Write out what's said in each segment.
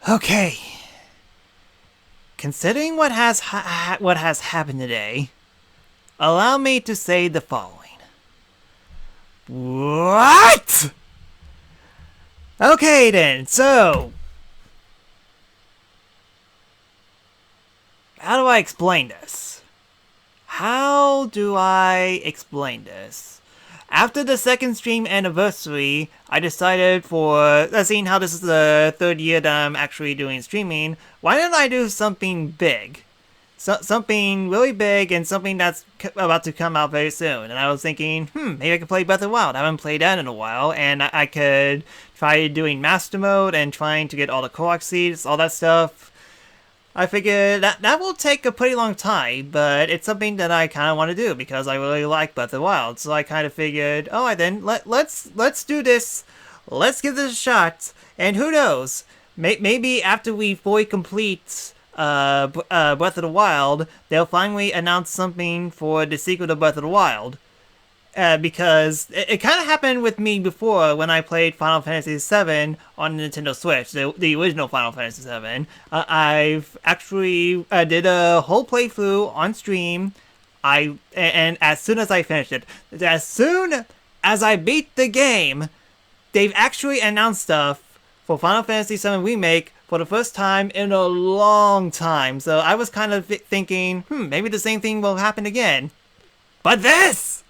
Okay. Considering what has happened today, allow me to say the following. What? Okay then, so how do I explain this? How do I explain this? After the second stream anniversary, I decided for, seeing how this is the third year that I'm actually doing streaming, why don't I do something big? Something really big and something that's about to come out very soon. And I was thinking, maybe I could play Breath of the Wild. I haven't played that in a while, and I could try doing Master Mode and trying to get all the Korok Seeds, all that stuff. I figured that will take a pretty long time, but it's something that I kind of want to do because I really like Breath of the Wild. So I kind of figured, alright then, let's do this. Let's give this a shot. And who knows? Maybe after we fully complete Breath of the Wild, they'll finally announce something for the sequel to Breath of the Wild. Because it kind of happened with me before when I played Final Fantasy VII on the Nintendo Switch, the original Final Fantasy VII. I've actually did a whole playthrough on stream. And as soon as I finished it, as soon as I beat the game, they've actually announced stuff for Final Fantasy VII Remake for the first time in a long time. So I was kind of thinking, maybe the same thing will happen again. But this!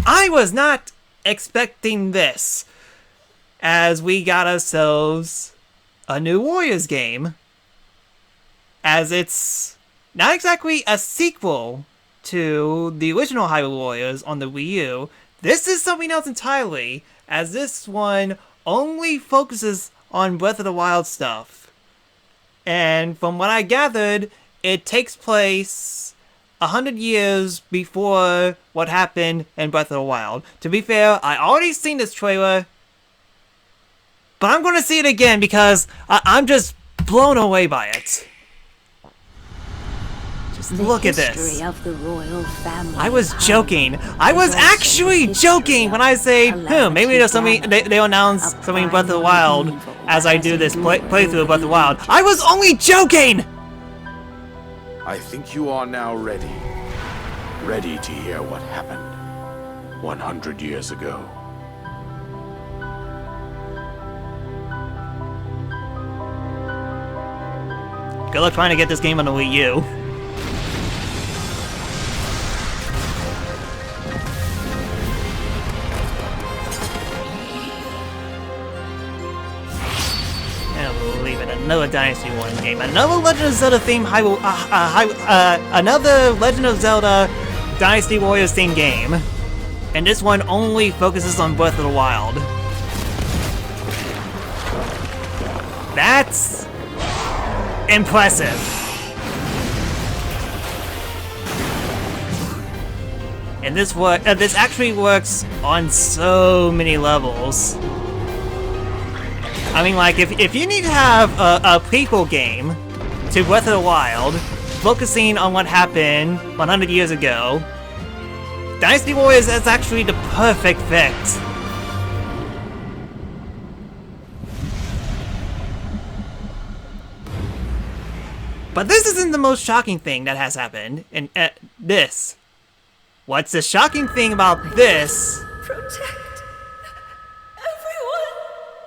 I was not expecting this, as we got ourselves a new Warriors game, as it's not exactly a sequel to the original Hyrule Warriors on the Wii U. This is something else entirely, as this one only focuses on Breath of the Wild stuff. And from what I gathered, it takes place 100 years before what happened in Breath of the Wild. To be fair, I already seen this trailer, but I'm going to see it again because I'm just blown away by it. Just look at this. Of the royal family. I was joking. I was actually joking when I say, maybe there's something, they'll announce something Breath of the Wild as I do this playthrough of Breath of the Wild. I was only joking! I think you are now ready. Ready to hear what happened 100 years ago. Good luck trying to get this game on the Wii U. Another Dynasty Warriors game, another Legend of Zelda theme, another Legend of Zelda Dynasty Warriors theme game, and this one only focuses on Breath of the Wild. That's impressive. And this actually works on so many levels. I mean, like, if you need to have a prequel game to Breath of the Wild, focusing on what happened 100 years ago, Dynasty Warriors is actually the perfect fit. But this isn't the most shocking thing that has happened in this. What's the shocking thing about this? Protect.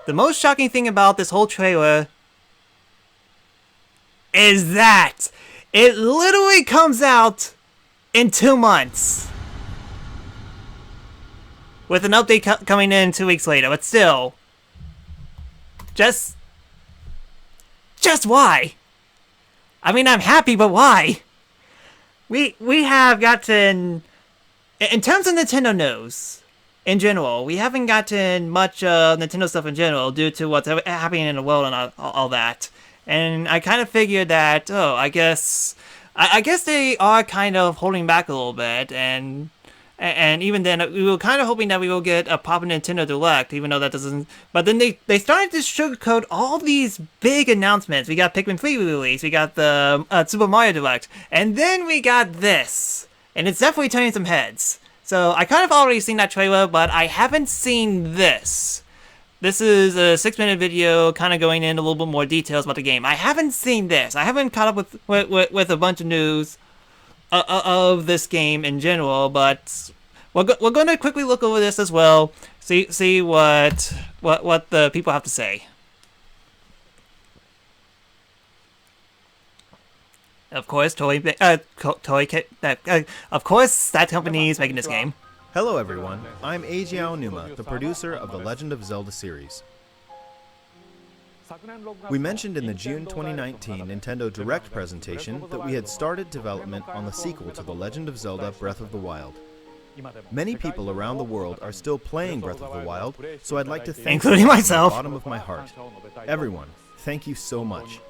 The most shocking thing about this whole trailer is that it literally comes out in 2 months. With an update coming in 2 weeks later, but still. Just why? I mean, I'm happy, but why? We have gotten, in terms of Nintendo news, in general, we haven't gotten much Nintendo stuff in general due to what's happening in the world and all that. And I kind of figured that, I guess they are kind of holding back a little bit, and even then, we were kind of hoping that we will get a proper Nintendo Direct, even though that doesn't. But then they started to sugarcoat all these big announcements. We got Pikmin 3 release, we got the Super Mario Direct, and then we got this, and it's definitely turning some heads. So I kind of already seen that trailer, but I haven't seen this. this is a 6-minute video kind of going into a little bit more details about the game. I haven't seen this. I haven't caught up with a bunch of news of this game in general, but we're going to quickly look over this as well. See what the people have to say. Of course, of course, that company is making this game. Hello everyone, I'm Eiji Aonuma, the producer of the Legend of Zelda series. We mentioned in the June 2019 Nintendo Direct presentation that we had started development on the sequel to The Legend of Zelda Breath of the Wild. Many people around the world are still playing Breath of the Wild, so I'd like to thank including you myself from the bottom of my heart. Everyone, thank you so much.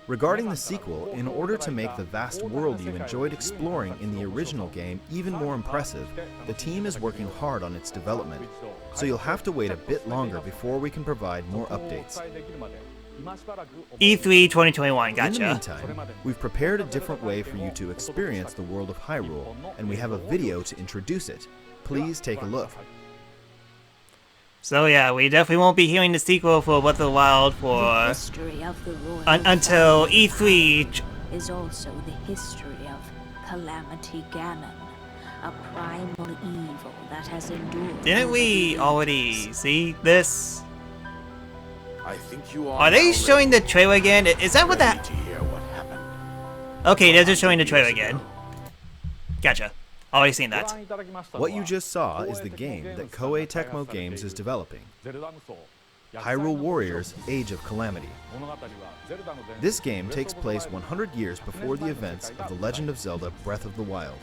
Regarding the sequel, in order to make the vast world you enjoyed exploring in the original game even more impressive, the team is working hard on its development, so you'll have to wait a bit longer before we can provide more updates. E3 2021, gotcha. In the meantime, we've prepared a different way for you to experience the world of Hyrule, and we have a video to introduce it. Please take a look. So yeah, we definitely won't be hearing the sequel for Breath of the Wild for history of the royal until family E3. is also the history of Calamity Ganon, a primal evil that has endured. Didn't we already see this? I think you Are they showing the trailer again? Is that what that? to hear what happened. Okay, they're just showing the trailer again. Gotcha. Already seen that. What you just saw is the game that Koei Tecmo Games is developing, Hyrule Warriors Age of Calamity. This game takes place 100 years before the events of The Legend of Zelda Breath of the Wild.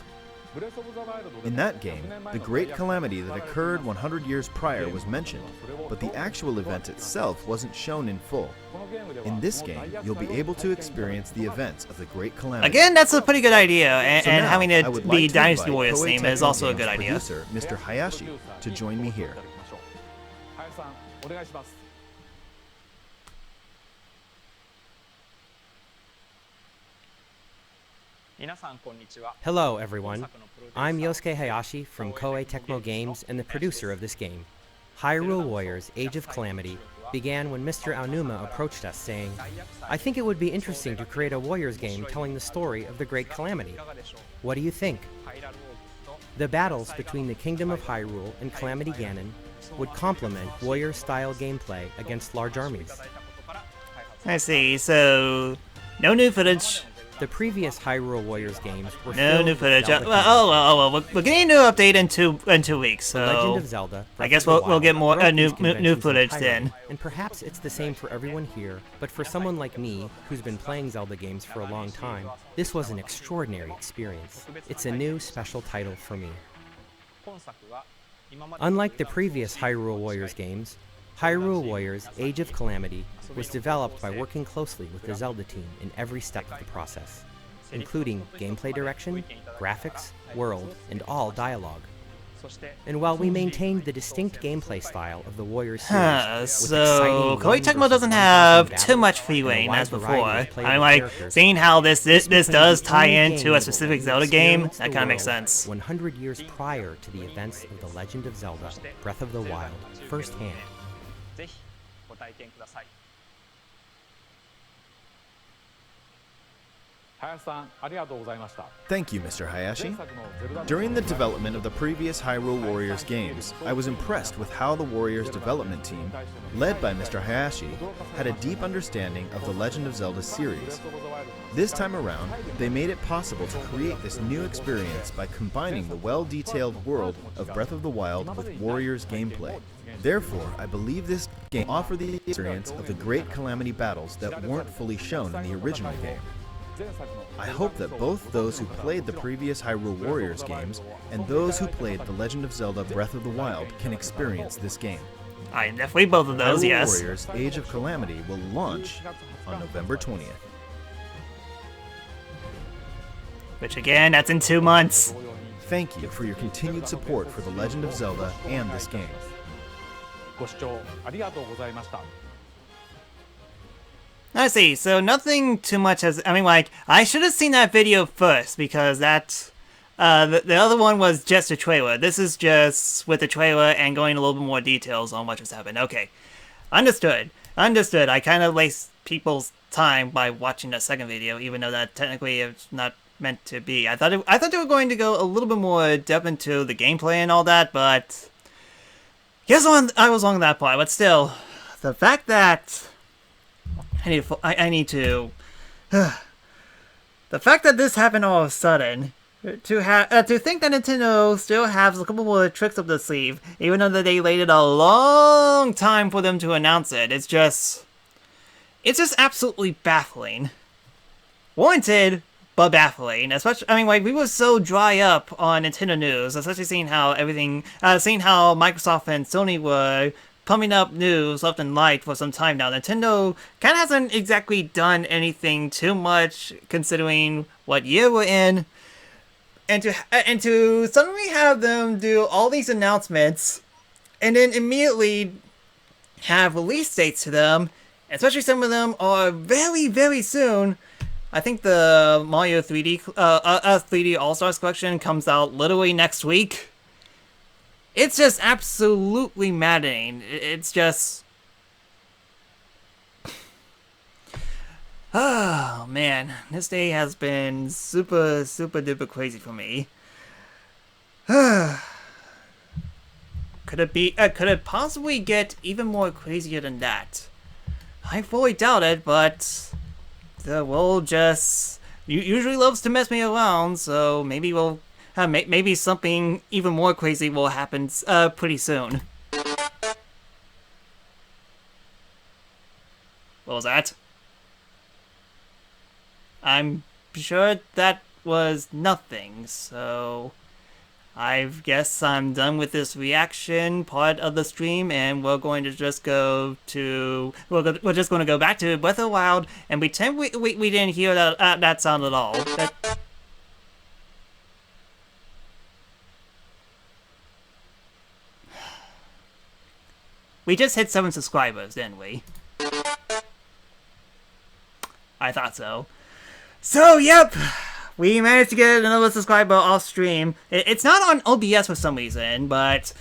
In that game, the great calamity that occurred 100 years prior was mentioned, but the actual event itself wasn't shown in full. In this game, you'll be able to experience the events of the great calamity. Again, that's a pretty good idea, and, So and now, having I it would be like to Dynasty invite Warriors Koei theme is Tecmo also a Games good idea. producer, Mr. Hayashi, to join me here. Hello everyone, I'm Yosuke Hayashi from Koei Tecmo Games and the producer of this game. Hyrule Warriors Age of Calamity began when Mr. Aonuma approached us saying, I think it would be interesting to create a Warriors game telling the story of the Great Calamity. What do you think? The battles between the Kingdom of Hyrule and Calamity Ganon would complement Warrior-style gameplay against large armies. I see, so no new footage. The previous Hyrule Warriors games were No filled new with footage. Zelda We're getting a new update in two weeks, The Legend so of Zelda, I Breath guess of the we'll Wild get more broke new these conventions footage entirely, then. And perhaps it's the same for everyone here, but for someone like me, who's been playing Zelda games for a long time, this was an extraordinary experience. It's a new, special title for me. Unlike the previous Hyrule Warriors games, Hyrule Warriors Age of Calamity was developed by working closely with the Zelda team in every step of the process, including gameplay direction, graphics, world, and all dialogue. And while we maintained the distinct gameplay style of the Warriors series, with So exciting Koei one Tecmo versus doesn't one have battles too much and free a reign wide as before. variety of playable I'm like characters, seeing how this became does the tie only into game a that specific let you Zelda game. experience That the kind of makes world sense. 100 years prior to the events of The Legend of Zelda Breath of the Wild firsthand. Thank you, Mr. Hayashi. During the development of the previous Hyrule Warriors games, I was impressed with how the Warriors development team, led by Mr. Hayashi, had a deep understanding of the Legend of Zelda series. This time around, they made it possible to create this new experience by combining the well-detailed world of Breath of the Wild with Warriors gameplay. Therefore, I believe this game offers the experience of the great Calamity battles that weren't fully shown in the original game. I hope that both those who played the previous Hyrule Warriors games and those who played The Legend of Zelda Breath of the Wild can experience this game. I definitely both of those, Hyrule yes. Warriors Age of Calamity will launch on November 20th. Which again, that's in 2 months. Thank you for your continued support for The Legend of Zelda and this game. I see, so nothing too much has, I mean, like, I should have seen that video first, because that The other one was just a trailer. This is just with the trailer and going a little bit more details on what just happened. Okay, understood. Understood. I kind of waste people's time by watching the second video, even though that technically it's not meant to be. I thought they were going to go a little bit more depth into the gameplay and all that, but yes, I was wrong on that part. But still, the fact that I need to the fact that this happened all of a sudden. To think that Nintendo still has a couple more tricks up the sleeve, even though they waited a long time for them to announce it, it's just absolutely baffling. Warranted, but baffling. Especially, I mean, like, we were so dry up on Nintendo news, especially seeing how Microsoft and Sony were pumping up news left and right for some time now. Nintendo kind of hasn't exactly done anything too much, considering what year we're in. And to suddenly have them do all these announcements, and then immediately have release dates to them, especially some of them are very, very soon. I think the Mario 3D All-Stars collection comes out literally next week. It's just absolutely maddening. It's just... Oh man, this day has been super duper crazy for me. Could it possibly get even more crazier than that? I fully doubt it, but the world just usually loves to mess me around, so maybe maybe something even more crazy will happen pretty soon. What was that? I'm sure that was nothing, so I guess I'm done with this reaction part of the stream, and we're going to just we're just going to go back to Breath of the Wild and pretend we didn't hear that sound at all. We just hit 7 subscribers, didn't we? I thought so. So, yep, we managed to get another subscriber off stream. It's not on OBS for some reason, but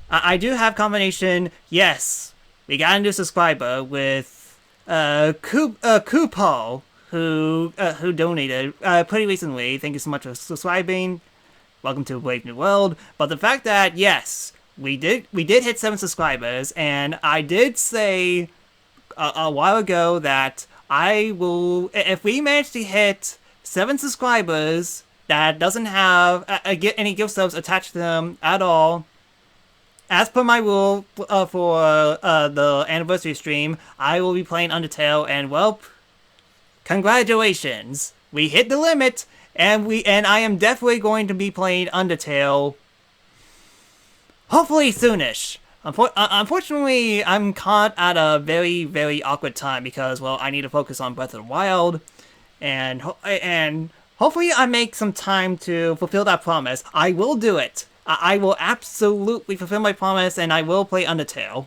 I do have confirmation. Yes, we got a new subscriber with Kupo, who donated pretty recently. Thank you so much for subscribing. Welcome to Brave New World. But the fact that yes, we did hit 7 subscribers, and I did say a while ago that I will, if we manage to hit 7 subscribers that doesn't have any gift subs attached to them at all, as per my rule for the anniversary stream, I will be playing Undertale, and well, congratulations, we hit the limit, and I am definitely going to be playing Undertale, hopefully soonish. Unfortunately, I'm caught at a very, very awkward time because, well, I need to focus on Breath of the Wild, and hopefully I make some time to fulfill that promise. I will do it. I will absolutely fulfill my promise, and I will play Undertale.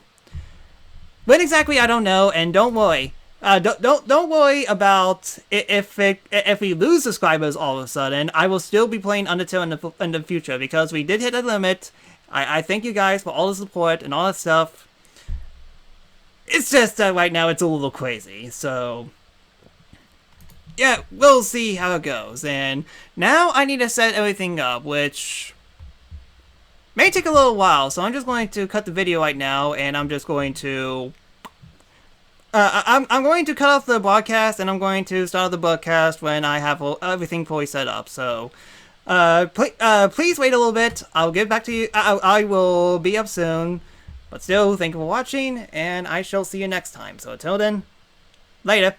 When exactly, I don't know, and don't worry. Don't worry about if we lose subscribers all of a sudden. I will still be playing Undertale in the future because we did hit a limit. I thank you guys for all the support and all that stuff. It's just that right now it's a little crazy, so yeah, we'll see how it goes. And now I need to set everything up, which may take a little while, so I'm just going to cut the video right now, and I'm just going to I'm going to cut off the broadcast, and I'm going to start the broadcast when I have everything fully set up. So please wait a little bit. I'll get back to you. I will be up soon. But still, thank you for watching, and I shall see you next time. So until then, later.